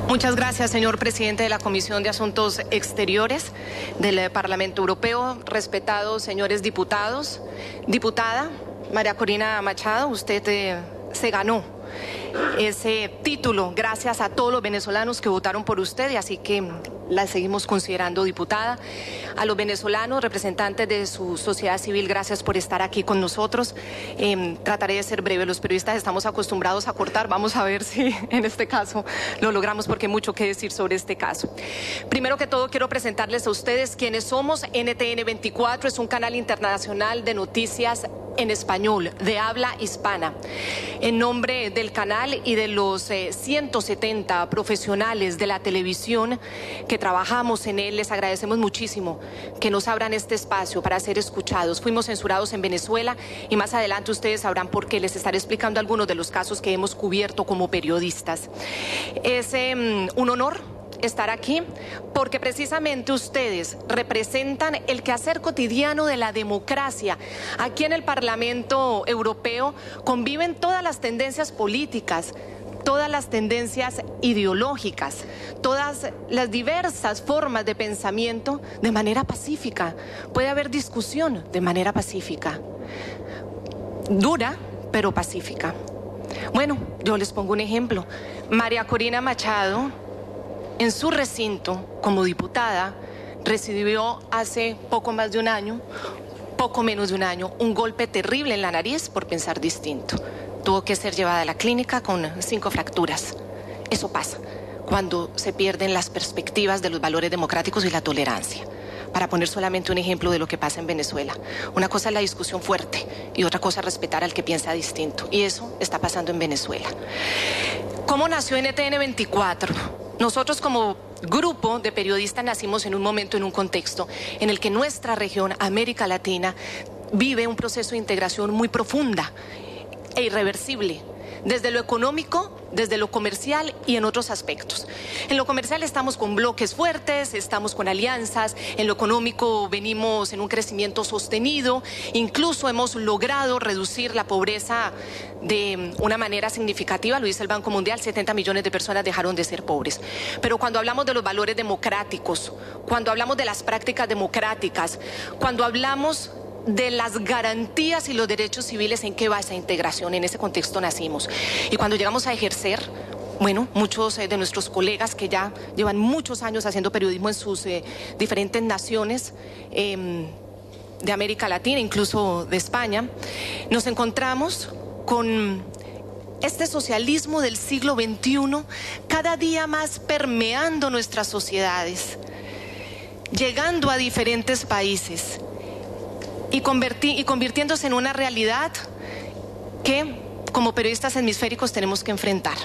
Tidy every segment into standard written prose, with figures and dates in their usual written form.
Muchas gracias, señor presidente de la Comisión de Asuntos Exteriores del Parlamento Europeo, respetados señores diputados. Diputada María Corina Machado, usted se ganó ese título gracias a todos los venezolanos que votaron por usted, y así que la seguimos considerando diputada. A los venezolanos, representantes de su sociedad civil, gracias por estar aquí con nosotros. Trataré de ser breve, los periodistas estamos acostumbrados a cortar, vamos a ver si en este caso lo logramos, porque hay mucho que decir sobre este caso. Primero que todo, quiero presentarles a ustedes quiénes somos. NTN 24 es un canal internacional de noticias en español, de habla hispana. En nombre del canal y de los 170 profesionales de la televisión que trabajamos en él, les agradecemos muchísimo que nos abran este espacio para ser escuchados. Fuimos censurados en Venezuela y más adelante ustedes sabrán por qué. Les estaré explicando algunos de los casos que hemos cubierto como periodistas. Es un honor estar aquí porque precisamente ustedes representan el quehacer cotidiano de la democracia. Aquí en el Parlamento Europeo conviven todas las tendencias políticas, todas las tendencias ideológicas, todas las diversas formas de pensamiento de manera pacífica. Puede haber discusión de manera pacífica, dura pero pacífica. Bueno, yo les pongo un ejemplo. María Corina Machado, en su recinto como diputada, recibió hace poco más de un año, poco menos de un año, un golpe terrible en la nariz por pensar distinto. Tuvo que ser llevada a la clínica con 5 fracturas. Eso pasa cuando se pierden las perspectivas de los valores democráticos y la tolerancia. Para poner solamente un ejemplo de lo que pasa en Venezuela. Una cosa es la discusión fuerte y otra cosa es respetar al que piensa distinto. Y eso está pasando en Venezuela. ¿Cómo nació NTN 24? Nosotros como grupo de periodistas nacimos en un momento, en un contexto en el que nuestra región, América Latina, vive un proceso de integración muy profunda e irreversible, desde lo económico, desde lo comercial y en otros aspectos. En lo comercial estamos con bloques fuertes, estamos con alianzas, en lo económico venimos en un crecimiento sostenido, incluso hemos logrado reducir la pobreza de una manera significativa, lo dice el Banco Mundial, 70 millones de personas dejaron de ser pobres. Pero cuando hablamos de los valores democráticos, cuando hablamos de las prácticas democráticas, cuando hablamos de las garantías y los derechos civiles, ¿en qué va esa integración? En ese contexto nacimos. Y cuando llegamos a ejercer, bueno, muchos de nuestros colegas que ya llevan muchos años haciendo periodismo en sus diferentes naciones de América Latina, incluso de España, nos encontramos con este socialismo del siglo XXI cada día más permeando nuestras sociedades, llegando a diferentes países y convirtiéndose en una realidad que como periodistas hemisféricos tenemos que enfrentar.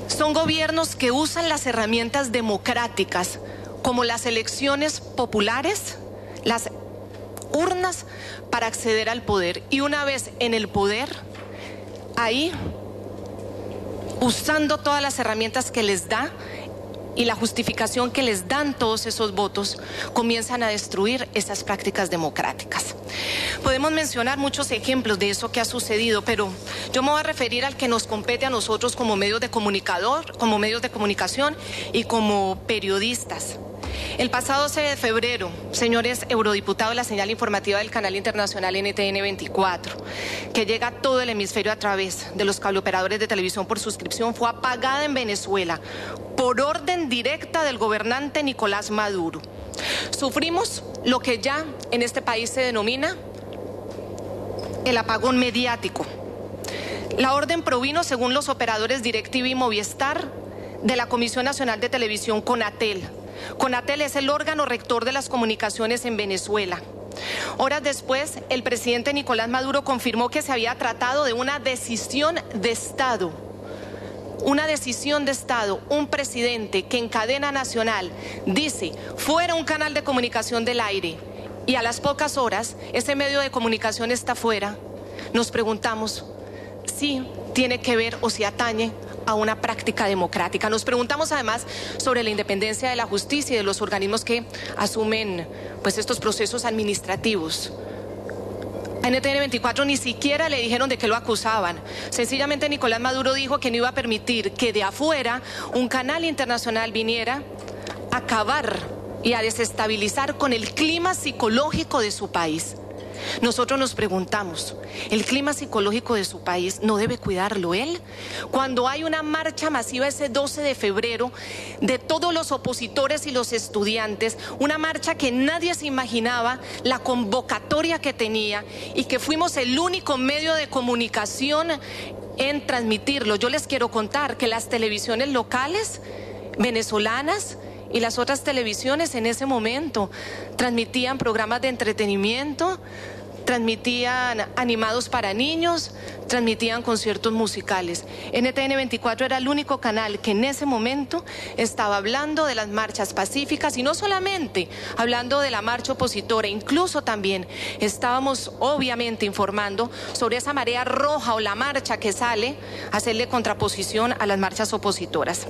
Son gobiernos que usan las herramientas democráticas como las elecciones populares, las urnas, para acceder al poder. Y una vez en el poder, ahí, usando todas las herramientas que les da y la justificación que les dan todos esos votos, comienzan a destruir esas prácticas democráticas. Podemos mencionar muchos ejemplos de eso que ha sucedido, pero yo me voy a referir al que nos compete a nosotros como medios de comunicación y como periodistas. El pasado 6 de febrero, señores eurodiputados, la señal informativa del canal internacional NTN 24, que llega a todo el hemisferio a través de los cableoperadores de televisión por suscripción, fue apagada en Venezuela por orden directa del gobernante Nicolás Maduro. Sufrimos lo que ya en este país se denomina el apagón mediático. La orden provino, según los operadores DirecTV y Movistar, de la Comisión Nacional de Televisión, CONATEL. CONATEL es el órgano rector de las comunicaciones en Venezuela. Horas después, el presidente Nicolás Maduro confirmó que se había tratado de una decisión de Estado. Una decisión de Estado, un presidente que en cadena nacional dice fuera un canal de comunicación del aire y a las pocas horas ese medio de comunicación está fuera. Nos preguntamos si tiene que ver o si atañe a una práctica democrática. Nos preguntamos además sobre la independencia de la justicia y de los organismos que asumen pues estos procesos administrativos. A NTN 24 ni siquiera le dijeron de qué lo acusaban. Sencillamente Nicolás Maduro dijo que no iba a permitir que de afuera un canal internacional viniera a acabar y a desestabilizar con el clima psicológico de su país. Nosotros nos preguntamos, ¿el clima psicológico de su país no debe cuidarlo él? Cuando hay una marcha masiva ese 12 de febrero de todos los opositores y los estudiantes, una marcha que nadie se imaginaba la convocatoria que tenía y que fuimos el único medio de comunicación en transmitirlo. Yo les quiero contar que las televisiones locales venezolanas y las otras televisiones en ese momento transmitían programas de entretenimiento, transmitían animados para niños, transmitían conciertos musicales. NTN 24 era el único canal que en ese momento estaba hablando de las marchas pacíficas y no solamente hablando de la marcha opositora, incluso también estábamos obviamente informando sobre esa marea roja o la marcha que sale a hacerle contraposición a las marchas opositoras.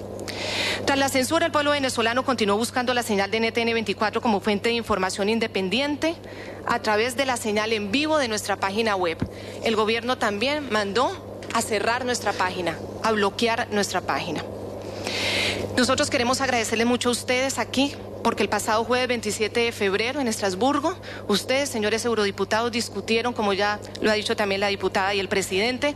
Tras la censura, el pueblo venezolano continuó buscando la señal de NTN 24 como fuente de información independiente a través de la señal en vivo de nuestra página web. El gobierno también mandó a cerrar nuestra página, a bloquear nuestra página. Nosotros queremos agradecerles mucho a ustedes aquí, porque el pasado jueves 27 de febrero en Estrasburgo, ustedes, señores eurodiputados, discutieron, como ya lo ha dicho también la diputada y el presidente,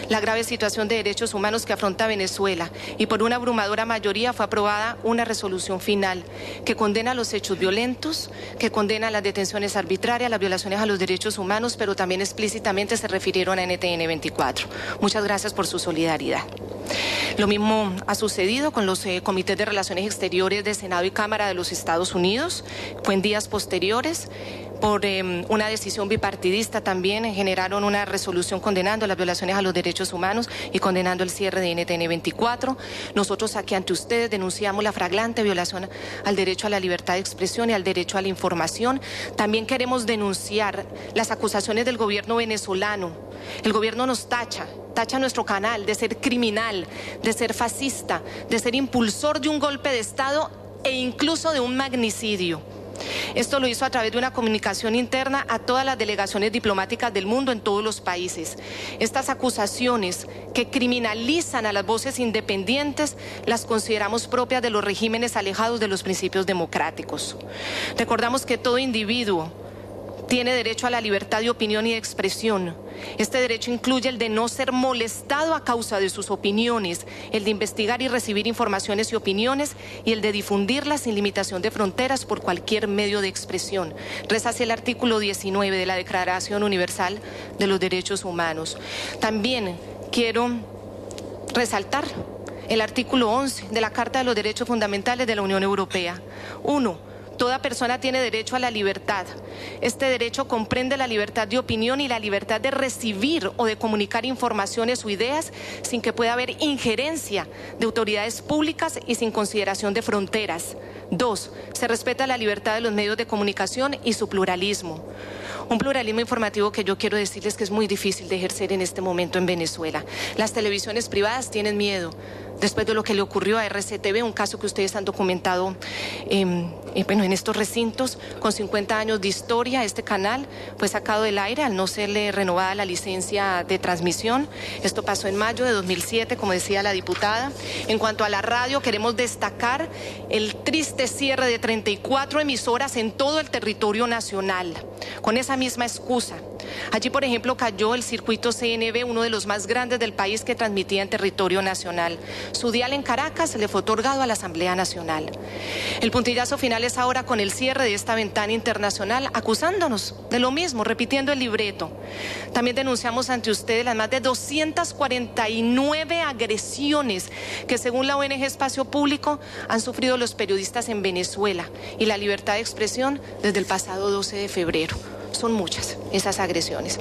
la grave situación de derechos humanos que afronta Venezuela, y por una abrumadora mayoría fue aprobada una resolución final que condena los hechos violentos, que condena las detenciones arbitrarias, las violaciones a los derechos humanos, pero también explícitamente se refirieron a NTN 24. Muchas gracias por su solidaridad. Lo mismo ha sucedido con los comités de relaciones exteriores de Senado y Cámara de los Estados Unidos. Fue en días posteriores, por una decisión bipartidista también generaron una resolución condenando las violaciones a los derechos humanos y condenando el cierre de NTN 24. Nosotros aquí ante ustedes denunciamos la flagrante violación al derecho a la libertad de expresión y al derecho a la información. También queremos denunciar las acusaciones del gobierno venezolano. El gobierno nos tacha nuestro canal de ser criminal, de ser fascista, de ser impulsor de un golpe de Estado e incluso de un magnicidio. Esto lo hizo a través de una comunicación interna a todas las delegaciones diplomáticas del mundo en todos los países. Estas acusaciones que criminalizan a las voces independientes las consideramos propias de los regímenes alejados de los principios democráticos. Recordamos que todo individuo tiene derecho a la libertad de opinión y de expresión. Este derecho incluye el de no ser molestado a causa de sus opiniones, el de investigar y recibir informaciones y opiniones y el de difundirlas sin limitación de fronteras por cualquier medio de expresión. Reza así el artículo 19 de la Declaración Universal de los Derechos Humanos. También quiero resaltar el artículo 11 de la Carta de los Derechos Fundamentales de la Unión Europea. 1. Toda persona tiene derecho a la libertad. Este derecho comprende la libertad de opinión y la libertad de recibir o de comunicar informaciones o ideas sin que pueda haber injerencia de autoridades públicas y sin consideración de fronteras. 2. Se respeta la libertad de los medios de comunicación y su pluralismo. Un pluralismo informativo que yo quiero decirles que es muy difícil de ejercer en este momento en Venezuela. Las televisiones privadas tienen miedo después de lo que le ocurrió a RCTV, un caso que ustedes han documentado en estos recintos. Con 50 años de historia, este canal fue sacado del aire al no serle renovada la licencia de transmisión. Esto pasó en mayo de 2007, como decía la diputada. En cuanto a la radio, queremos destacar el triste cierre de 34 emisoras en todo el territorio nacional, con esa misma excusa. Allí, por ejemplo, cayó el circuito CNV, uno de los más grandes del país que transmitía en territorio nacional. Su dial en Caracas le fue otorgado a la Asamblea Nacional. El puntillazo final es ahora con el cierre de esta ventana internacional, acusándonos de lo mismo, repitiendo el libreto. También denunciamos ante ustedes las más de 249 agresiones que, según la ONG Espacio Público, han sufrido los periodistas en Venezuela y la libertad de expresión desde el pasado 12 de febrero. Son muchas esas agresiones.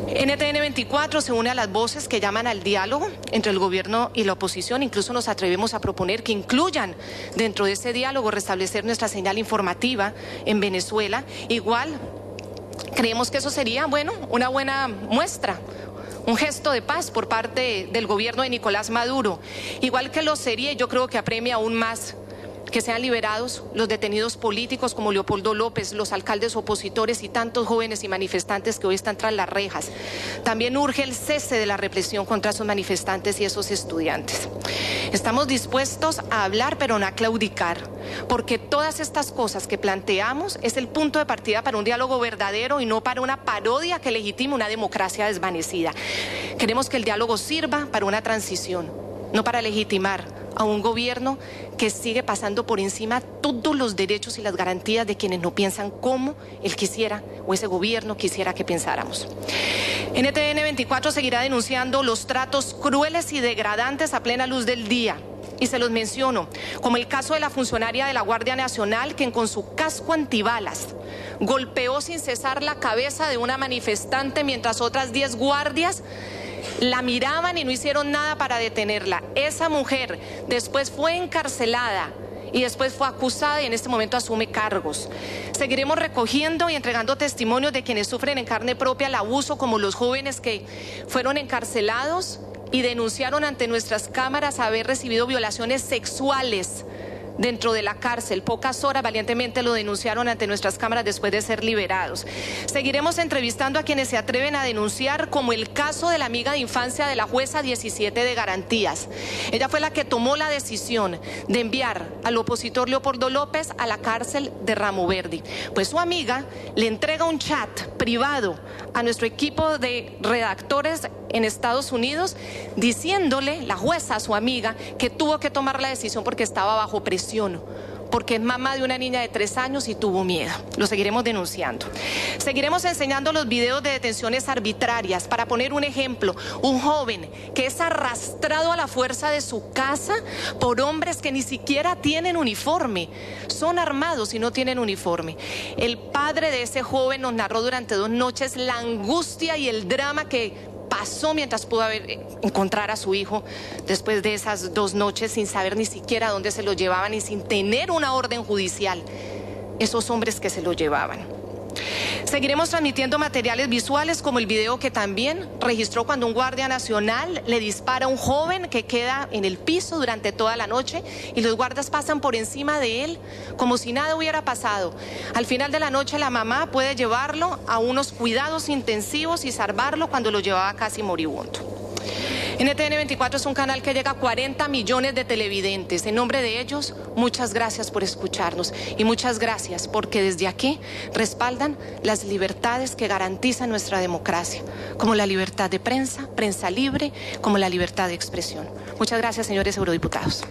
NTN 24 se une a las voces que llaman al diálogo entre el gobierno y la oposición. Incluso nos atrevemos a proponer que incluyan dentro de ese diálogo restablecer nuestra señal informativa en Venezuela. Igual creemos que eso sería, bueno, una buena muestra, un gesto de paz por parte del gobierno de Nicolás Maduro. Igual que lo sería, yo creo que apremia aún más que sean liberados los detenidos políticos como Leopoldo López, los alcaldes opositores y tantos jóvenes y manifestantes que hoy están tras las rejas. También urge el cese de la represión contra esos manifestantes y esos estudiantes. Estamos dispuestos a hablar, pero no a claudicar, porque todas estas cosas que planteamos es el punto de partida para un diálogo verdadero y no para una parodia que legitime una democracia desvanecida. Queremos que el diálogo sirva para una transición, no para legitimar a un gobierno que sigue pasando por encima todos los derechos y las garantías de quienes no piensan como él quisiera o ese gobierno quisiera que pensáramos. NTN 24 seguirá denunciando los tratos crueles y degradantes a plena luz del día. Y se los menciono, como el caso de la funcionaria de la Guardia Nacional, quien con su casco antibalas golpeó sin cesar la cabeza de una manifestante mientras otras 10 guardias la miraban y no hicieron nada para detenerla. Esa mujer después fue encarcelada y después fue acusada y en este momento asume cargos. Seguiremos recogiendo y entregando testimonios de quienes sufren en carne propia el abuso, como los jóvenes que fueron encarcelados y denunciaron ante nuestras cámaras haber recibido violaciones sexuales dentro de la cárcel. Pocas horas valientemente lo denunciaron ante nuestras cámaras después de ser liberados. Seguiremos entrevistando a quienes se atreven a denunciar, como el caso de la amiga de infancia de la jueza 17 de Garantías. Ella fue la que tomó la decisión de enviar al opositor Leopoldo López a la cárcel de Ramo Verde. Pues su amiga le entrega un chat privado a nuestro equipo de redactores en Estados Unidos, diciéndole, la jueza a su amiga, que tuvo que tomar la decisión porque estaba bajo presión, porque es mamá de una niña de 3 años y tuvo miedo. Lo seguiremos denunciando. Seguiremos enseñando los videos de detenciones arbitrarias. Para poner un ejemplo, un joven que es arrastrado a la fuerza de su casa por hombres que ni siquiera tienen uniforme, son armados y no tienen uniforme. El padre de ese joven nos narró durante 2 noches la angustia y el drama que pasó mientras pudo encontrar a su hijo después de esas 2 noches sin saber ni siquiera dónde se lo llevaban y sin tener una orden judicial, esos hombres que se lo llevaban. Seguiremos transmitiendo materiales visuales como el video que también registró cuando un guardia nacional le dispara a un joven que queda en el piso durante toda la noche y los guardias pasan por encima de él como si nada hubiera pasado. Al final de la noche la mamá puede llevarlo a unos cuidados intensivos y salvarlo cuando lo llevaba casi moribundo. NTN 24 es un canal que llega a 40 millones de televidentes. En nombre de ellos, muchas gracias por escucharnos y muchas gracias porque desde aquí respaldan las libertades que garantizan nuestra democracia, como la libertad de prensa, prensa libre, como la libertad de expresión. Muchas gracias, señores eurodiputados.